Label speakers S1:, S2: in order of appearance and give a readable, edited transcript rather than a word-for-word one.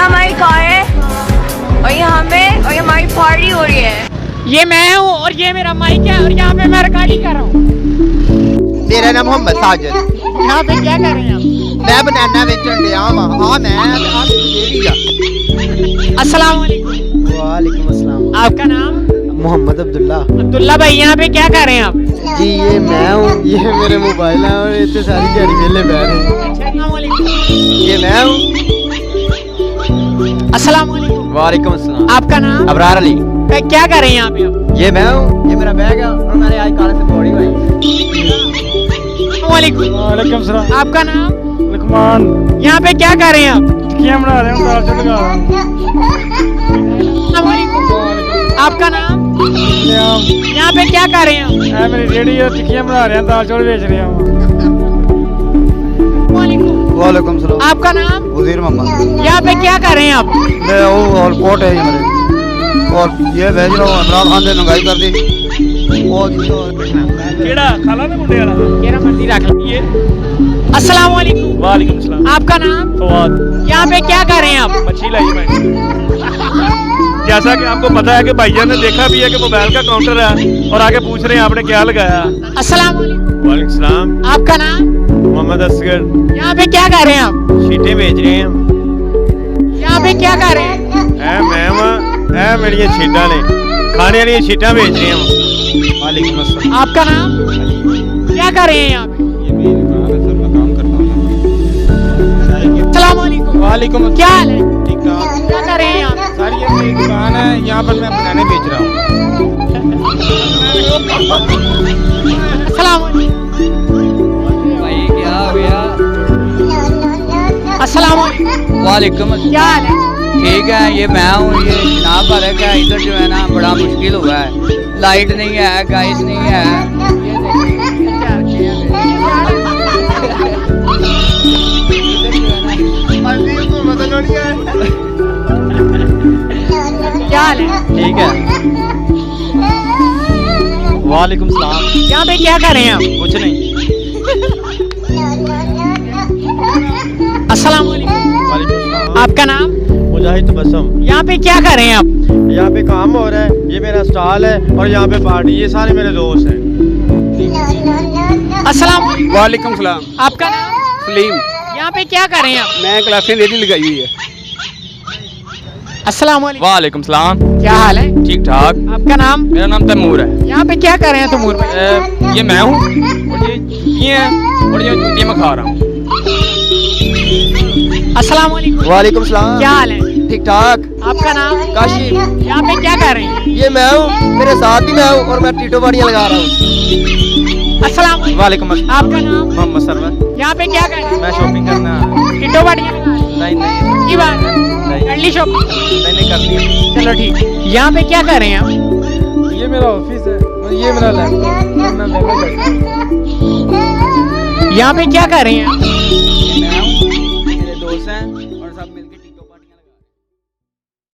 S1: हमारी कार है और ये हमें और ये हमारी पार्टी हो रही है।
S2: ये मैं हूँ और ये मेरा माइक है और यहाँ पे मैं रिकॉर्डिंग कर रहा हूँ।
S3: मेरा नाम मोहम्मद साजिद।
S2: यहाँ पे क्या कर रहे हैं आप?
S3: मैं बनाना बेचन दिया मैं
S2: अस्सलाम वालेकुम।
S3: वालेकुम अस्सलाम।
S2: आपका नाम?
S3: मोहम्मद अब्दुल्ला।
S2: अब्दुल्ला भाई, यहाँ पे क्या कर रहे हैं आप?
S3: जी ये मैं हूँ, ये मेरे मोबाइल है और इतने सारी दिहाड़ी मेले बैठ रहे हैं।
S2: अस्सलाम वालेकुम।
S3: ये मैं हूँ।
S2: अस्सलाम वालेकुम।
S3: वालेकुम अस्सलाम।
S2: आपका नाम?
S3: अबरार अली।
S2: क्या कर रहे हैं यहाँ पे आप?
S3: ये मैं हूँ, ये मेरा बैग है और मैंने आज काले से बॉडी बनाई।
S2: वालेकुम।
S4: वालेकुम सलाम।
S2: आपका नाम?
S4: लुकमान।
S2: यहाँ पे क्या कर रहे हैं आप?
S4: टिक्कियां बना रहे हैं, दाल चावल लगा रहे हैं।
S2: अस्सलाम वालेकुम। आपका नाम?
S4: नियाम।
S2: यहाँ पे क्या कर रहे हैं आप?
S4: है मेरी रेडी है, टिक्कियां बना रहे हैं, दाल चावल बेच रहे हैं।
S2: वालेकुम।
S3: वालेकुम सलाम।
S2: आपका नाम?
S3: वजीर मोहम्मद।
S2: यहाँ पे क्या कर रहे हैं आप?
S3: मैं वो और कोट है ये मेरे और ये भेज रहा हूँ इमरान खान ने महंगाई कर दी।
S4: केड़ा खाला में मुंडे वाला।
S2: मेरा मर्जी रख लीजिए। अस्सलाम वालेकुम।
S4: वालेकुम सलाम।
S2: आपका नाम?
S4: फवाद।
S2: यहाँ पे क्या कर रहे हैं आप?
S4: मच्छी लाई मैं। जैसा कि आपको पता है कि भैया ने देखा भी है कि मोबाइल का काउंटर है और आगे पूछ रहे हैं आपने क्या लगाया।
S2: अस्सलाम वालेकुम।
S4: वालेकुम सलाम।
S2: आपका नाम?
S4: मोहम्मद असगर।
S2: यहाँ पे क्या कर रहे हैं आप?
S4: शीटें बेच रहे हैं।
S2: यहाँ पे क्या कर रहे हैं?
S4: ऐ मेरी शीटां ने खाने वाली शीटां बेच रहे हैं। वालेकुम अस्सलाम।
S2: आपका नाम? क्या कर रहे हैं यहाँ पे? अस्सलाम वालेकुम।
S4: वालेकुम।
S2: क्या हाल है?
S4: ठीक ठाक।
S2: क्या कर रहे हैं यहाँ पे?
S4: सर ये मेरी दुकान है, यहाँ पर मैं बनाने बेच रहा हूँ।
S2: अस्सलाम वालेकुम।
S5: भाई क्या हो गया?
S2: अस्सलाम वालेकुम।
S5: वालेकुम
S2: क्या हाल है?
S5: ठीक है, ये मैं हूँ। ये जनाब फर्क है, इधर जो है ना बड़ा मुश्किल हुआ है। लाइट नहीं है, गाइस नहीं है।
S2: क्या हाल है?
S5: ठीक है।
S4: वालेकुम सलाम।
S2: यहाँ पे क्या कर रहे हैं आप?
S4: कुछ नहीं।
S2: अस्सलाम वालेकुम।
S4: वालेकुम सलाम।
S2: आपका नाम?
S4: मुजाहिद तबस्सुम।
S2: यहाँ पे क्या कर रहे हैं आप?
S4: यहाँ पे काम हो रहा है, ये मेरा स्टॉल है और यहाँ पे पार्टी, ये सारे मेरे दोस्त हैं।
S2: अस्सलाम वालेकुम।
S6: वालेकुम सलाम।
S2: आपका नाम?
S6: सलीम।
S2: यहाँ पे क्या कर रहे हैं आप?
S6: मैं क्लासें रेडी लगाई हुई है।
S2: अस्सलाम वालेकुम।
S6: वालेकुम सलाम।
S2: क्या हाल है?
S6: ठीक ठाक।
S2: आपका नाम?
S6: मेरा नाम तैमूर है।
S2: यहाँ पे क्या कर रहे हैं तैमूर भाई?
S6: ये मैं हूँ और ये जूतियाँ हैं और ये जूतियाँ मैं खा रहा हूँ।
S2: अस्सलाम वालेकुम।
S3: वालेकुम सलाम।
S2: क्या हाल है?
S3: ठीक ठाक।
S2: आपका नाम?
S3: काशी।
S2: यहाँ पे क्या कर रहे हैं?
S3: ये मैं हूँ, मेरे साथ ही मैं हूँ और मैं टीटो बाड़ियाँ लगा रहा हूँ।
S2: अस्सलाम वालेकुम।
S6: वालेकुम अस्सलाम।
S2: आपका नाम?
S6: मोहम्मद सरवर।
S2: यहाँ पे क्या कर रहे हैं?
S6: मैं शॉपिंग करना।
S2: किटो बाड़ियाँ लगा रहे हैं?
S6: नहीं नहीं
S2: की बात है?
S6: नहीं
S2: अर्ली शॉपिंग।
S6: नहीं करनी है।
S2: चलो ठीक। यहाँ पे क्या कर रहे हैं आप?
S4: ये मेरा ऑफिस है और ये मेरा लैपटॉप।
S2: यहाँ पे क्या कर रहे हैं आप?
S5: ये मैं हूँ।